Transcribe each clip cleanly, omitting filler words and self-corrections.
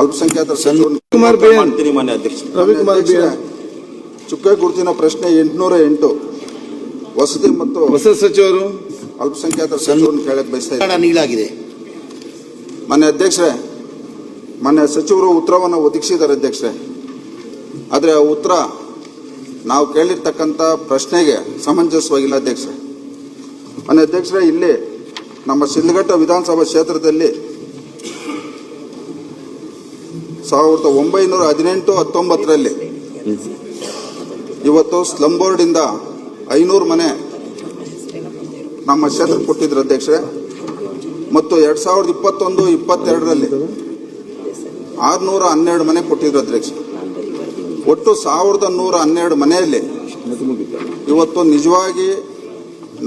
ಅಲ್ಪಸಂಖ್ಯಾತರ ಕುಮಾರ್ ಬೇನ್ ರವಿಕುಮಾರ್ ಬೇನ್ ಚುಕ್ಕೆ ಗುರುತಿನ ಪ್ರಶ್ನೆ 808 ವಸತಿ ಮತ್ತು ಹೊಸ ಸಚಿವರು ಅಲ್ಪಸಂಖ್ಯಾತರ ಸಚಿವರನ್ನು ಕೇಳಕ್ಕೆ ಬಯಸ್ತಾ ಇದ್ದಾರೆ. ನೀಡಲಾಗಿದೆ. ಮಾನ್ಯ ಅಧ್ಯಕ್ಷರೇ, ಮಾನ್ಯ ಸಚಿವರು ಉತ್ತರವನ್ನು ಒದಗಿಸಿದ್ದಾರೆ ಅಧ್ಯಕ್ಷರೇ. ಆದರೆ ಆ ಉತ್ತರ ನಾವು ಕೇಳಿರ್ತಕ್ಕಂಥ ಪ್ರಶ್ನೆಗೆ ಸಮಂಜಸವಾಗಿಲ್ಲ ಅಧ್ಯಕ್ಷರೇ. ಮಾನ್ಯ ಅಧ್ಯಕ್ಷರೇ, ಇಲ್ಲಿ ನಮ್ಮ ಶಿಡ್ಲಘಟ್ಟ ವಿಧಾನಸಭಾ ಕ್ಷೇತ್ರದಲ್ಲಿ 1918-19 ಇವತ್ತು ಸ್ಲಂ ಬೋರ್ಡ್ ಇಂದ 500 ಮನೆ ನಮ್ಮ ಕ್ಷೇತ್ರಕ್ಕೆ ಕೊಟ್ಟಿದ್ರು ಅಧ್ಯಕ್ಷರೇ. ಮತ್ತು 2021-22 612 ಮನೆ ಕೊಟ್ಟಿದ್ರು ಅಧ್ಯಕ್ಷ. ಒಟ್ಟು 1112 ಮನೆಯಲ್ಲಿ ಇವತ್ತು ನಿಜವಾಗಿ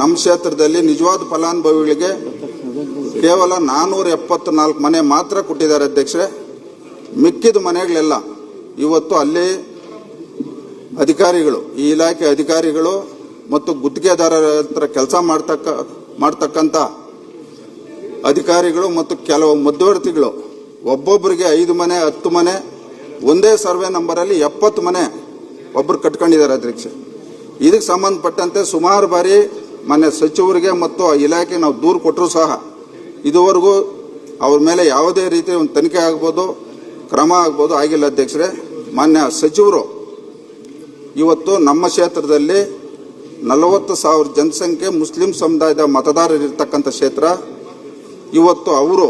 ನಮ್ಮ ಕ್ಷೇತ್ರದಲ್ಲಿ ನಿಜವಾದ ಫಲಾನುಭವಿಗಳಿಗೆ ಕೇವಲ 474 ಮನೆ ಮಾತ್ರ ಕೊಟ್ಟಿದ್ದಾರೆ ಅಧ್ಯಕ್ಷರೇ. ಮಿಕ್ಕಿದ ಮನೆಗಳೆಲ್ಲ ಇವತ್ತು ಅಲ್ಲಿ ಅಧಿಕಾರಿಗಳು, ಈ ಇಲಾಖೆ ಅಧಿಕಾರಿಗಳು ಮತ್ತು ಗುತ್ತಿಗೆದಾರರ ಹತ್ರ ಕೆಲಸ ಮಾಡ್ತಕ್ಕಂಥ ಅಧಿಕಾರಿಗಳು ಮತ್ತು ಕೆಲವು ಮಧ್ಯವರ್ತಿಗಳು ಒಬ್ಬೊಬ್ಬರಿಗೆ 5 ಮನೆ 10 ಮನೆ ಒಂದೇ ಸರ್ವೆ ನಂಬರಲ್ಲಿ 70 ಮನೆ ಒಬ್ಬರು ಕಟ್ಕೊಂಡಿದ್ದಾರೆ ಅಧ್ಯಕ್ಷ. ಇದಕ್ಕೆ ಸಂಬಂಧಪಟ್ಟಂತೆ ಸುಮಾರು ಬಾರಿ ಮಾನ್ಯ ಸಚಿವರಿಗೆ ಮತ್ತು ಆ ಇಲಾಖೆ ನಾವು ದೂರು ಕೊಟ್ಟರು ಸಹ ಇದುವರೆಗೂ ಅವ್ರ ಮೇಲೆ ಯಾವುದೇ ರೀತಿಯ ಒಂದು ತನಿಖೆ ಆಗ್ಬೋದು, ಕ್ರಮ ಆಗ್ಬೋದು, ಆಗಿಲ್ಲ ಅಧ್ಯಕ್ಷರೇ. ಮಾನ್ಯ ಸಚಿವರು ಇವತ್ತು ನಮ್ಮ ಕ್ಷೇತ್ರದಲ್ಲಿ 40,000 ಜನಸಂಖ್ಯೆ ಮುಸ್ಲಿಂ ಸಮುದಾಯದ ಮತದಾರರಿರ್ತಕ್ಕಂಥ ಕ್ಷೇತ್ರ. ಇವತ್ತು ಅವರು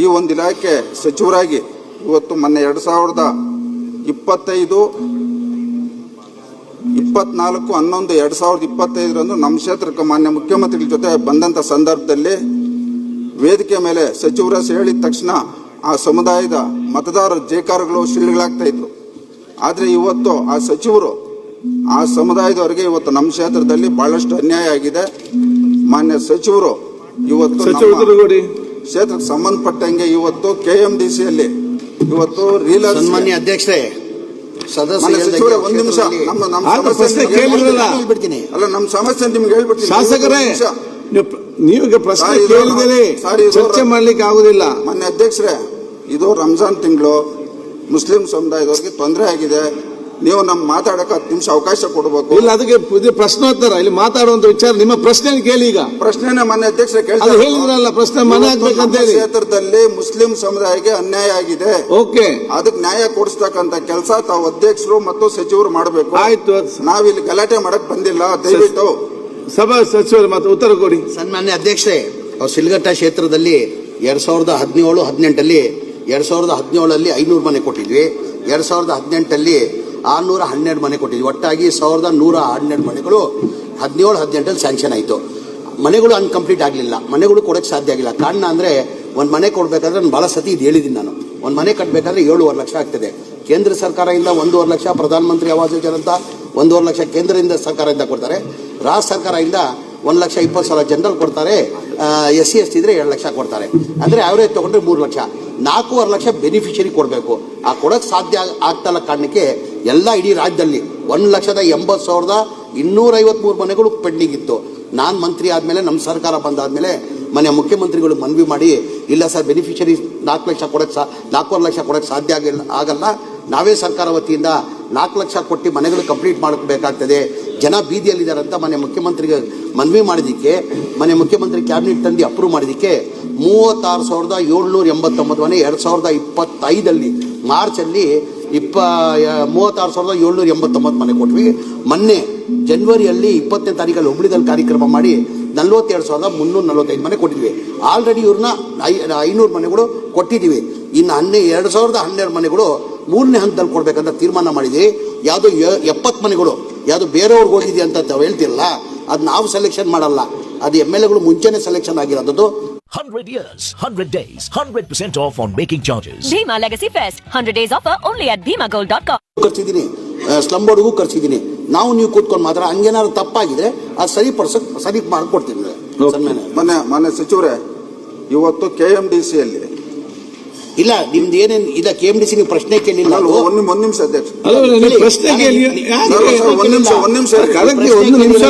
ಈ ಒಂದು ಇಲಾಖೆ ಸಚಿವರಾಗಿ ಇವತ್ತು ಮೊನ್ನೆ 2024-11-2025 ನಮ್ಮ ಕ್ಷೇತ್ರಕ್ಕೆ ಮಾನ್ಯ ಮುಖ್ಯಮಂತ್ರಿಗಳ ಜೊತೆ ಬಂದಂಥ ಸಂದರ್ಭದಲ್ಲಿ ವೇದಿಕೆ ಮೇಲೆ ಸಚಿವರ ಹೇಳಿದ ತಕ್ಷಣ ಆ ಸಮುದಾಯದ ಮತದಾರರ ಜೇಕಾರಗಳು ಶಿಳ್ಳೆಗಳಾಗ್ತಾ ಇದ್ರು. ಆದರೆ ಇವತ್ತು ಆ ಸಚಿವರು ಆ ಸಮುದಾಯದವರಿಗೆ ಇವತ್ತು ನಮ್ಮ ಕ್ಷೇತ್ರದಲ್ಲಿ ಬಹಳಷ್ಟು ಅನ್ಯಾಯ ಆಗಿದೆ. ಮಾನ್ಯ ಸಚಿವರು ಇವತ್ತು ಕ್ಷೇತ್ರಕ್ಕೆ ಸಂಬಂಧಪಟ್ಟಂಗೆ ಇವತ್ತು KMDCಯಲ್ಲಿ ಇವತ್ತು ಸನ್ಮಾನ್ಯ ಅಧ್ಯಕ್ಷರೇ, ಸಚಿವರೇ ಒಂದು ನಿಮಿಷ ನಮ್ಮ ಸಮಸ್ಯೆ ನಿಮ್ಗೆ ಹೇಳ್ಬಿಡ್ತೀನಿ. ಶಾಸಕರೇ, ನೀವು ಪ್ರಶ್ನೆ ಕೇಳಿದರೆ ಚರ್ಚೆ ಮಾಡ್ಲಿಕ್ಕೆ ಆಗುದಿಲ್ಲ. ಮಾನ್ಯ ಅಧ್ಯಕ್ಷರೇ, ಇದು ರಂಜಾನ್ ತಿಂಗಳು, ಮುಸ್ಲಿಂ ಸಮುದಾಯದವರಿಗೆ ತೊಂದರೆ ಆಗಿದೆ. ನೀವು ನಮ್ಮ ಮಾತಾಡಕ್ಕೆ 10 ನಿಮಿಷ ಅವಕಾಶ ಕೊಡಬೇಕು. ಇಲ್ಲ, ಅದಕ್ಕೆ ಪ್ರಶ್ನೋತ್ತರ ಇಲ್ಲಿ ಮಾತಾಡುವಂತ ವಿಚಾರ ನಿಮ್ಮ ಪ್ರಶ್ನೆ ಕೇಳಿ. ಈಗ ಪ್ರಶ್ನೆನ ಮಾನ್ಯ ಅಧ್ಯಕ್ಷರೇ ಹೇಳಿದ್ರಲ್ಲ, ಪ್ರಶ್ನೆ ಮನೆ ಹಾಕ್ಬೇಕಂತ ಹೇಳಿ. ಕ್ಷೇತ್ರದಲ್ಲಿ ಮುಸ್ಲಿಂ ಸಮುದಾಯಕ್ಕೆ ಅನ್ಯಾಯ ಆಗಿದೆ. ಓಕೆ, ಅದಕ್ಕೆ ನ್ಯಾಯ ಕೊಡಿಸ್ತಕ್ಕಂಥ ಕೆಲಸ ತಾವು ಅಧ್ಯಕ್ಷರು ಮತ್ತು ಸಚಿವರು ಮಾಡಬೇಕು. ಆಯ್ತು, ನಾವಿಲ್ಲಿ ಗಲಾಟೆ ಮಾಡಕ್ ಬಂದಿಲ್ಲ. ದಯವಿಟ್ಟು ಸಭಾ ಸಚಿವರು ಮತ್ತೆ ಉತ್ತರ ಕೊಡಿ. ಸನ್ಮಾನ್ಯ ಅಧ್ಯಕ್ಷರೇ, ಶಿಡ್ಲಘಟ್ಟ ಕ್ಷೇತ್ರದಲ್ಲಿ 2017-18 2017 500 ಮನೆ ಕೊಟ್ಟಿದ್ವಿ. 2018 612 ಮನೆ ಕೊಟ್ಟಿದ್ವಿ. ಒಟ್ಟಾಗಿ 1112 ಮನೆಗಳು 17-18 ಸ್ಯಾಂಕ್ಷನ್ ಆಯಿತು. ಮನೆಗಳು ಅನ್ಕಂಪ್ಲೀಟ್ ಆಗಲಿಲ್ಲ, ಮನೆಗಳು ಕೊಡೋಕ್ಕೆ ಸಾಧ್ಯ ಆಗಿಲ್ಲ. ಕಾರಣ ಅಂದರೆ ಒಂದು ಮನೆ ಕೊಡಬೇಕಾದ್ರೆ ನಾನು ಭಾಳ ಸತಿ ಇದು ಹೇಳಿದ್ದೀನಿ. ನಾನು ಒಂದು ಮನೆ ಕಟ್ಟಬೇಕಾದ್ರೆ 7.5 ಲಕ್ಷ ಆಗ್ತದೆ. ಕೇಂದ್ರ ಸರ್ಕಾರದಿಂದ 1.5 ಲಕ್ಷ, ಪ್ರಧಾನಮಂತ್ರಿ ಆವಾಸ್ ಯೋಜನೆ ಅಂತ 1.5 ಲಕ್ಷ ಕೇಂದ್ರದಿಂದ ಸರ್ಕಾರದಿಂದ ಕೊಡ್ತಾರೆ. ರಾಜ್ಯ ಸರ್ಕಾರದಿಂದ 1,20,000 ಜನರಲ್ ಕೊಡ್ತಾರೆ. SC ST ಇದ್ರೆ 2 ಲಕ್ಷ ಕೊಡ್ತಾರೆ. ಅಂದರೆ ಆವರೇಜ್ ತಗೊಂಡ್ರೆ 3 ಲಕ್ಷ, 4.5 ಲಕ್ಷ ಬೆನಿಫಿಷರಿ ಕೊಡಬೇಕು. ಆ ಕೊಡೋಕ್ಕೆ ಸಾಧ್ಯ ಆಗ್ತಲ್ಲ ಕಾರಣಕ್ಕೆ ಎಲ್ಲ ಇಡೀ ರಾಜ್ಯದಲ್ಲಿ 1,80,253 ಮನೆಗಳು ಪೆಂಡಿಂಗ್ ಇತ್ತು. ನಾನು ಮಂತ್ರಿ ಆದಮೇಲೆ, ನಮ್ಮ ಸರ್ಕಾರ ಬಂದಾದಮೇಲೆ ಮನೆ ಮುಖ್ಯಮಂತ್ರಿಗಳು ಮನವಿ ಮಾಡಿ, ಇಲ್ಲ ಸರ್ ಬೆನಿಫಿಷರಿ 4.5 ಲಕ್ಷ ಕೊಡೋಕ್ಕೆ ಸಾಧ್ಯ ಆಗಲ್ಲ, ನಾವೇ ಸರ್ಕಾರ ವತಿಯಿಂದ 4 ಲಕ್ಷ ಕೊಟ್ಟು ಮನೆಗಳು ಕಂಪ್ಲೀಟ್ ಮಾಡಬೇಕಾಗ್ತದೆ, ಜನ ಬೀದಿಯಲ್ಲಿದ್ದಾರೆ ಅಂತ ಮನೆ ಮುಖ್ಯಮಂತ್ರಿಗೆ ಮನವಿ ಮಾಡಿದ್ದಕ್ಕೆ ಮನೆ ಮುಖ್ಯಮಂತ್ರಿ ಕ್ಯಾಬಿನೆಟ್ ತಂದು ಅಪ್ರೂವ್ ಮಾಡಿದ್ದಕ್ಕೆ 36,789 ಮನೆ 2025 ಮಾರ್ಚಲ್ಲಿ 36,789 ಮನೆ ಕೊಟ್ವಿ. ಮೊನ್ನೆ ಜನವರಿಯಲ್ಲಿ 20ನೇ ತಾರೀಕಲ್ಲಿ ಹುಬ್ಳಿದಲ್ಲಿ ಕಾರ್ಯಕ್ರಮ ಮಾಡಿ 42,345 ಮನೆ ಕೊಟ್ಟಿದ್ವಿ. ಆಲ್ರೆಡಿ ಇವ್ರನ್ನ 500 ಮನೆಗಳು ಕೊಟ್ಟಿದ್ದೀವಿ. ಇನ್ನು 2012 ಮನೆಗಳು 3ನೇ ಹಂತದಲ್ಲಿ ಕೊಡ್ಬೇಕಂತ ತೀರ್ಮಾನ ಮಾಡಿದ್ವಿ. ಯಾವುದು 70 ಮನೆಗಳು ಯಾವುದು ಬೇರೆಯವ್ರಿಗೆ ಹೋಗಿದೆಯಾ ಅಂತ ಹೇಳ್ತಿರಲ್ಲ, ಅದು ನಾವು ಸೆಲೆಕ್ಷನ್ ಮಾಡಲ್ಲ, ಅದು MLAಗಳು ಮುಂಚೆನೆ ಸೆಲೆಕ್ಷನ್ ಆಗಿರೋದು. 100 years, 100 days, 100% off on making charges. Bhima Legacy Fest, 100 days offer only at BhimaGold.com. ಖರ್ಚಿದ್ದೀನಿ, ಸ್ಲಂ ಬೋರ್ಡ್ಗೂ ಖರ್ಚಿದ್ದೀನಿ. ನಾವು ನೀವು ಕೂತ್ಕೊಂಡು ಮಾತ್ರ ಹಂಗೇನಾದ್ರು ತಪ್ಪಾಗಿದ್ರೆ ಅದು ಸರಿ ಮಾಡ್ಕೊಡ್ತೀನಿ. ಮಾನ್ಯ ಸಚಿವರೇ, ಇವತ್ತು KMDCಯಲ್ಲಿ ಇಲ್ಲ, ನಿಮ್ದು ಏನೇನು ಇದ KMDC ನೀವು ಪ್ರಶ್ನೆ ಕೇಳಿಲ್ಲ. ಒಂದು ನಿಮಿಷ ಅಧ್ಯಕ್ಷ, ಪ್ರಶ್ನೆ ಕೇಳಿ. ಒಂದು ನಿಮಿಷ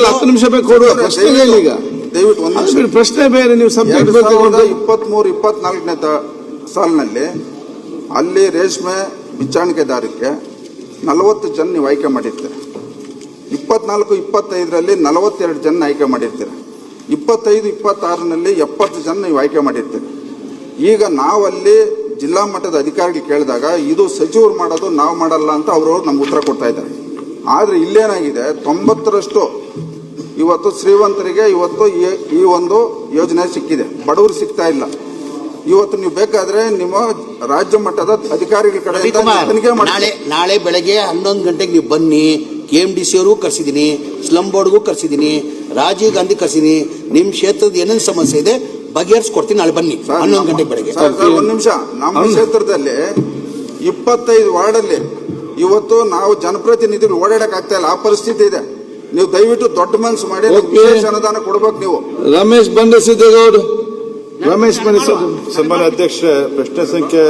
10 ನಿಮಿಷ ಬೇಕು ಕೊಡುವ ಪ್ರಶ್ನೆ ಹೇಳಿ. ಈಗ ದಯವಿಟ್ಟು ಒಂದು ನಿಮಿಷ. ಪ್ರಶ್ನೆ ಬೇರೆ, ನೀವು ಸಬ್ಜೆಕ್ಟ್ 2023-24 ಸಾಲಿನಲ್ಲಿ ಅಲ್ಲಿ ರೇಷ್ಮೆ ಬಿಚ್ಚಾಣಿಕೆದಾರಕ್ಕೆ 40 ಜನ ನೀವು ಆಯ್ಕೆ ಮಾಡಿರ್ತೀರ. 24-25ರಲ್ಲಿ 42 ಜನ ಆಯ್ಕೆ ಮಾಡಿರ್ತೀರ. 25-26ನಲ್ಲಿ 70 ಜನ ನೀವು ಆಯ್ಕೆ ಮಾಡಿರ್ತೀರಿ. ಈಗ ನಾವಲ್ಲಿ ಜಿಲ್ಲಾ ಮಟ್ಟದ ಅಧಿಕಾರಿಗಳು ಕೇಳಿದಾಗ ಇದು ಸಚಿವರು ಮಾಡೋದು, ನಾವು ಮಾಡಲ್ಲ ಅಂತ ಅವರು ನಮ್ಗೆ ಉತ್ತರ ಕೊಡ್ತಾ ಇದ್ದಾರೆ. ಆದರೆ ಇಲ್ಲೇನಾಗಿದೆ, 90ರಷ್ಟು ಇವತ್ತು ಶ್ರೀಮಂತರಿಗೆ ಇವತ್ತು ಈ ಒಂದು ಯೋಜನೆ ಸಿಕ್ಕಿದೆ, ಬಡವರು ಸಿಗ್ತಾ ಇಲ್ಲ. ಇವತ್ತು ನೀವು ಬೇಕಾದ್ರೆ ನಿಮ್ಮ ರಾಜ್ಯ ಮಟ್ಟದ ಅಧಿಕಾರಿಗಳ ಕಡೆಯಿಂದ ತನಿಖೆ ಮಾಡಿ. ನಾಳೆ ಬೆಳಗ್ಗೆ 11 ಗಂಟೆಗೆ ನೀವು ಬನ್ನಿ. KMDC ಅವ್ರಿಗೂ ಕರ್ಸಿದ್ದೀನಿ, ಸ್ಲಮ್ ಬೋರ್ಡ್ಗೂ ಕರ್ಸಿದ್ದೀನಿ, ರಾಜೀವ್ ಗಾಂಧಿ ಕರ್ಸಿದ್ದೀನಿ. ನಿಮ್ಮ ಕ್ಷೇತ್ರದ ಏನೇನು ಸಮಸ್ಯೆ ಇದೆ ಬಗೆಹರಿಸ್ಕೊಡ್ತೀನಿ. ನಾಳೆ ಬನ್ನಿ 11 ಗಂಟೆಗೆ ಬೆಳಗ್ಗೆ. ಒಂದು ನಿಮಿಷ, ನಮ್ಮ ಕ್ಷೇತ್ರದಲ್ಲಿ 25 ವಾರ್ಡಲ್ಲಿ ಇವತ್ತು ನಾವು ಜನಪ್ರತಿನಿಧಿಗಳು ಓಡಾಡಕ್ ಆಗ್ತಾ ಇಲ್ಲ, ಆ ಪರಿಸ್ಥಿತಿ ಇದೆ. ನೀವು ದಯವಿಟ್ಟು ದೊಡ್ಡ ಮನಸ್ಸು ಮಾಡಿ ವಿಶೇಷ ಅನುದಾನ ಕೊಡ್ಬೇಕು. ನೀವು ರಮೇಶ್ ಬಂಡೆ ಸಿದ್ದೇಗೌಡ, ರಮೇಶ್ ಬಂಡೆ ಸನ್ಮಾನ್ಯ ಅಧ್ಯಕ್ಷ, ಪ್ರಶ್ನೆ ಸಂಖ್ಯೆ